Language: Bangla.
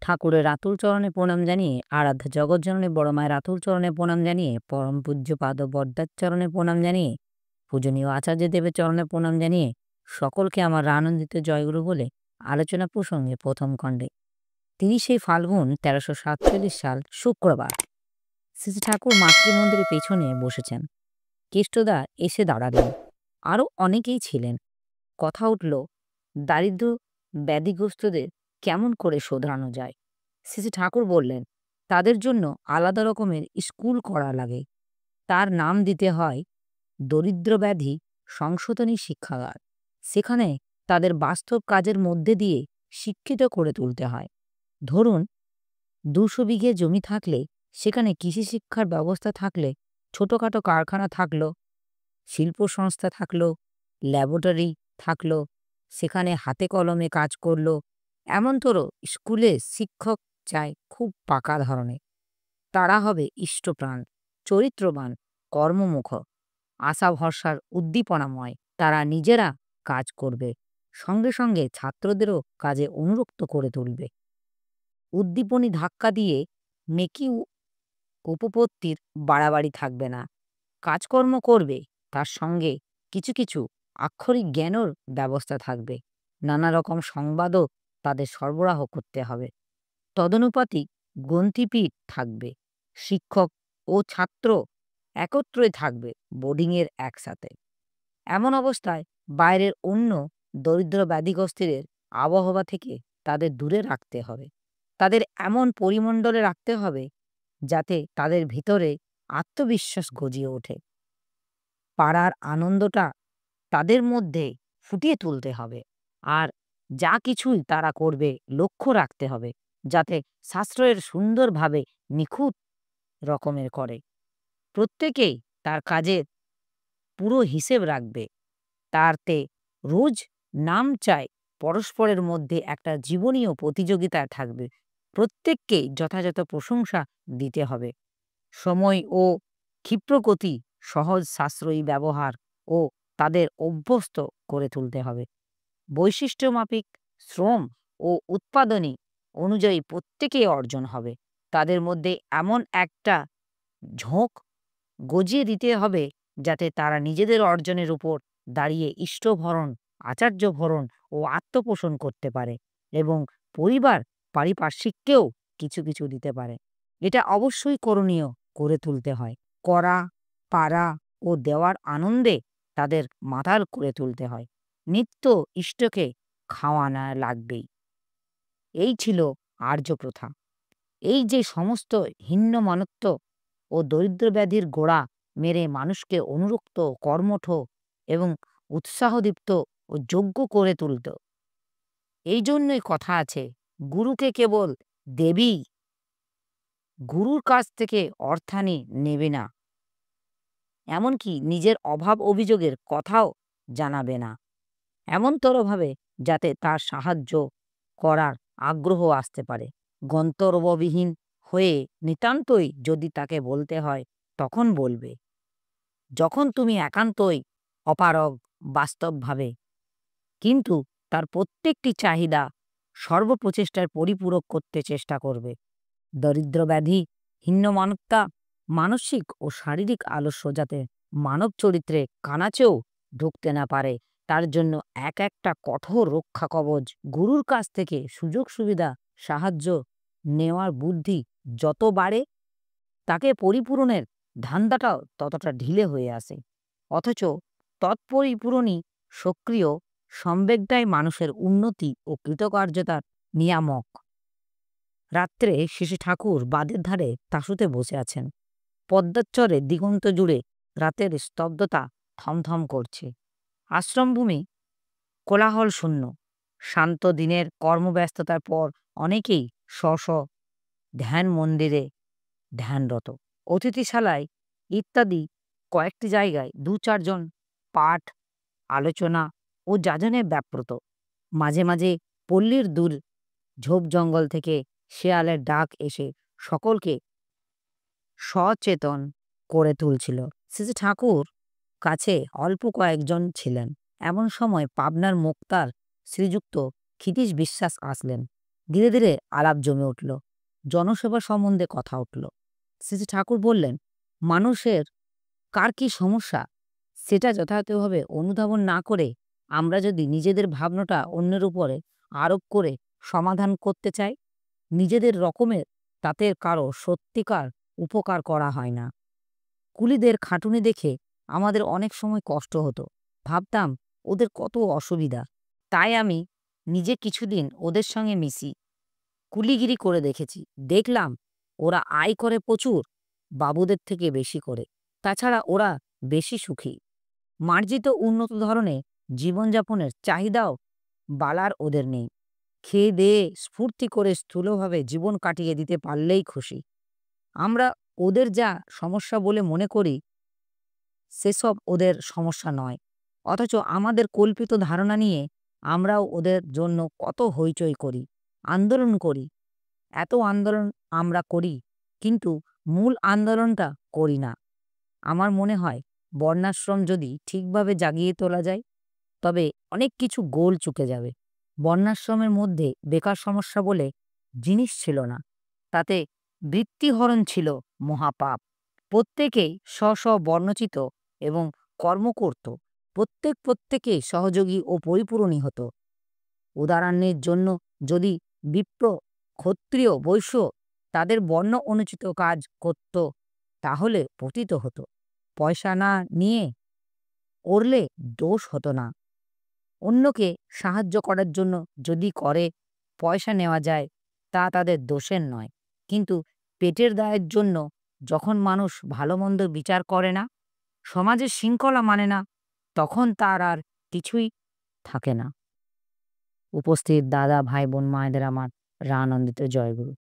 ঠাকুরের আতুল চরণে প্রণাম জানিয়ে, আরাধ্য জগৎজননী বড় মায়ের আতুল চরণে প্রণাম জানিয়ে, পরম পূজ্য পাদ বরদার চরণে প্রণাম জানিয়ে, পূজনীয় আচার্য দেবের চরণে প্রণাম জানিয়ে সকলকে আমার আনন্দিত জয়গুরু বলে আলোচনা প্রসঙ্গে প্রথম খণ্ডে ৩০শে ফাল্গুন ১৩৪৭ সাল শুক্রবার শ্রী শ্রী ঠাকুর মাতৃমন্দিরের পেছনে বসেছেন। কেষ্টদা এসে দাঁড়ালেন। আরও অনেকেই ছিলেন। কথা উঠল, দারিদ্র ব্যাধিগ্রস্তদের কেমন করে শোধরানো যায়। শ্রী শ্রী ঠাকুর বললেন, তাদের জন্য আলাদা রকমের স্কুল করা লাগে। তার নাম দিতে হয় দরিদ্র ব্যাধি সংশোধনী শিক্ষাগার। সেখানে তাদের বাস্তব কাজের মধ্যে দিয়ে শিক্ষিত করে তুলতে হয়। ধরুন, ২০০ বিঘে জমি থাকলে সেখানে কৃষি শিক্ষার ব্যবস্থা থাকলে, ছোটোখাটো কারখানা থাকলো, শিল্প সংস্থা থাকলো, ল্যাবরেটরি থাকলো, সেখানে হাতে কলমে কাজ করলো। এমনতর স্কুলে শিক্ষক চায় খুব পাকা ধরনের। তারা হবে ইষ্টপ্রাণ, চরিত্রবান, কর্মমুখ, আশা ভরসার উদ্দীপনাময়। তারা নিজেরা কাজ করবে, সঙ্গে সঙ্গে ছাত্রদেরও কাজে অনুরক্ত করে তুলবে। উদ্দীপনী ধাক্কা দিয়ে মেকি উপপত্তির বাড়াবাড়ি থাকবে না। কাজকর্ম করবে, তার সঙ্গে কিছু কিছু আক্ষরিক জ্ঞানর ব্যবস্থা থাকবে। নানা রকম সংবাদও তাদের সরবরাহ করতে হবে। তদনুপাতিক গ্রন্থিপীঠ থাকবে। শিক্ষক ও ছাত্র একত্রই থাকবে বোর্ডিংয়ের একসাথে। এমন অবস্থায় বাইরের অন্য দরিদ্র ব্যাধিগ্রস্তের আবহাওয়া থেকে তাদের দূরে রাখতে হবে। তাদের এমন পরিমণ্ডলে রাখতে হবে যাতে তাদের ভিতরে আত্মবিশ্বাস গজিয়ে ওঠে। পাড়ার আনন্দটা তাদের মধ্যে ফুটিয়ে তুলতে হবে। আর যা কিছুই তারা করবে লক্ষ্য রাখতে হবে যাতে সাশ্রয়ের সুন্দরভাবে নিখুঁত রকমের করে। প্রত্যেকেই তার কাজের পুরো হিসেব রাখবে। তারতে রোজ নাম চাই পরস্পরের মধ্যে একটা জীবনীয় প্রতিযোগিতা থাকবে। প্রত্যেককেই যথাযথ প্রশংসা দিতে হবে। সময় ও ক্ষিপ্রগতি, সহজ সাশ্রয়ী ব্যবহার ও তাদের অভ্যস্ত করে তুলতে হবে। বৈশিষ্ট্যমাফিক শ্রম ও উৎপাদনী অনুযায়ী প্রত্যেকেই অর্জন হবে। তাদের মধ্যে এমন একটা ঝোঁক গজিয়ে দিতে হবে যাতে তারা নিজেদের অর্জনের উপর দাঁড়িয়ে ইষ্টভরণ, আচার্যভরণ ও আত্মপোষণ করতে পারে এবং পরিবার পারিপার্শ্বিককেও কিছু কিছু দিতে পারে। এটা অবশ্যই করণীয়, করে তুলতে হয়। করা, পারা ও দেওয়ার আনন্দে তাদের মাতাল করে তুলতে হয়। নিত্য ইষ্টকে খাওয়ানো লাগবেই। এই ছিল আর্য প্রথা। এই যে সমস্ত হীনমনত্ব ও দরিদ্র ব্যাধির গোড়া মেরে মানুষকে অনুরক্ত, কর্মঠ এবং উৎসাহদীপ্ত ও যোগ্য করে তুলত। এই জন্যই কথা আছে, গুরুকে কেবল দেবী, গুরুর কাছ থেকে অর্থানি নেবে না, এমনকি নিজের অভাব অভিযোগের কথাও জানাবে না, এমনতরভাবে যাতে তার সাহায্য করার আগ্রহ আসতে পারে। গন্তব্যবিহীন হয়ে নিতান্তই যদি তাকে বলতে হয় তখন বলবে, যখন তুমি একান্তই অপারগ বাস্তবভাবে। কিন্তু তার প্রত্যেকটি চাহিদা সর্বপ্রচেষ্টার পরিপূরক করতে চেষ্টা করবে। দরিদ্র ব্যাধি, হীনমন্যতা, মানসিক ও শারীরিক আলস্য যাতে মানব চরিত্রে কানাচেও ঢুকতে না পারে, তার জন্য এক একটা কঠোর রক্ষা কবচ। গুরুর কাছ থেকে সুযোগ সুবিধা, সাহায্য নেওয়ার বুদ্ধি যত বাড়ে, তাকে পরিপূরণের ধান্দাটাও ততটা ঢিলে হয়ে আসে। অথচ তৎপরিপূরণই সক্রিয় সম্বেগটাই মানুষের উন্নতি ও কৃতকার্যতার নিয়ামক। রাত্রে শ্রী ঠাকুর বাদের ধারে তাসুতে বসে আছেন। পদ্মাচ্চরে দিগন্ত জুড়ে রাতের স্তব্ধতা থমথম করছে। আশ্রমভূমি কোলাহল শূন্য। শান্ত দিনের কর্মব্যস্ততার পর অনেকেই স্ব স্ব ধ্যান মন্দিরে ধ্যানরত। অতিথিশালায় ইত্যাদি কয়েকটি জায়গায় ২-৪ জন পাঠ, আলোচনা ও যাজনে ব্যাপৃত। মাঝে মাঝে পল্লীর দূর ঝোপ জঙ্গল থেকে শেয়ালের ডাক এসে সকলকে সচেতন করে তুলছিল। শ্রী ঠাকুর কাছে অল্প কয়েকজন ছিলেন। এমন সময় পাবনার মোক্তার শ্রীযুক্ত ক্ষিতীশ বিশ্বাস আসলেন। ধীরে ধীরে আলাপ জমে উঠল, জনসেবা সম্বন্ধে কথা উঠল। শ্রী শ্রী ঠাকুর বললেন, মানুষের কার কি সমস্যা সেটা যথাযথভাবে অনুধাবন না করে আমরা যদি নিজেদের ভাবনাটা অন্যের উপরে আরোপ করে সমাধান করতে চাই, নিজেদের রকমের, তাতে কারো সত্যিকার উপকার করা হয় না। কুলিদের খাটুনি দেখে আমাদের অনেক সময় কষ্ট হতো, ভাবতাম ওদের কত অসুবিধা। তাই আমি নিজে কিছুদিন ওদের সঙ্গে মিশি, কুলিগিরি করে দেখেছি। দেখলাম ওরা আয় করে প্রচুর, বাবুদের থেকে বেশি করে। তাছাড়া ওরা বেশি সুখী। মার্জিত উন্নত ধরনের জীবনযাপনের চাহিদাও বালার ওদের নেই। খেয়ে দেয়ে স্ফূর্তি করে স্থূলভাবে জীবন কাটিয়ে দিতে পারলেই খুশি। আমরা ওদের যা সমস্যা বলে মনে করি সেসব ওদের সমস্যা নয়। অথচ আমাদের কল্পিত ধারণা নিয়ে আমরাও ওদের জন্য কত হইচই করি, আন্দোলন করি। এত আন্দোলন আমরা করি, কিন্তু মূল আন্দোলনটা করি না। আমার মনে হয় বর্ণাশ্রম যদি ঠিকভাবে জাগিয়ে তোলা যায়, তবে অনেক কিছু গোল চুকে যাবে। বর্ণাশ্রমের মধ্যে বেকার সমস্যা বলে জিনিস ছিল না, তাতে বৃত্তিহরণ ছিল মহাপাপ। প্রত্যেকেই স্ব বর্ণচিত এবং কর্ম করত, প্রত্যেকেই সহযোগী ও পরিপূরণী হতো। উদাহরণের জন্য যদি বিপ্র, ক্ষত্রিয়, বৈশ্য তাদের বর্ণ অনুচিত কাজ করত, তাহলে পতিত হতো। পয়সা না নিয়ে করলে দোষ হতো না। অন্যকে সাহায্য করার জন্য যদি করে পয়সা নেওয়া যায়, তা তাদের দোষের নয়। কিন্তু পেটের দায়ের জন্য যখন মানুষ ভালো মন্দ বিচার করে না, সমাজের শৃঙ্খলা মানে না, তখন তার আর কিছুই থাকে না। উপস্থিত দাদা, ভাই, বোন, মায়েদের আমার রানন্দিত জয়গুরু।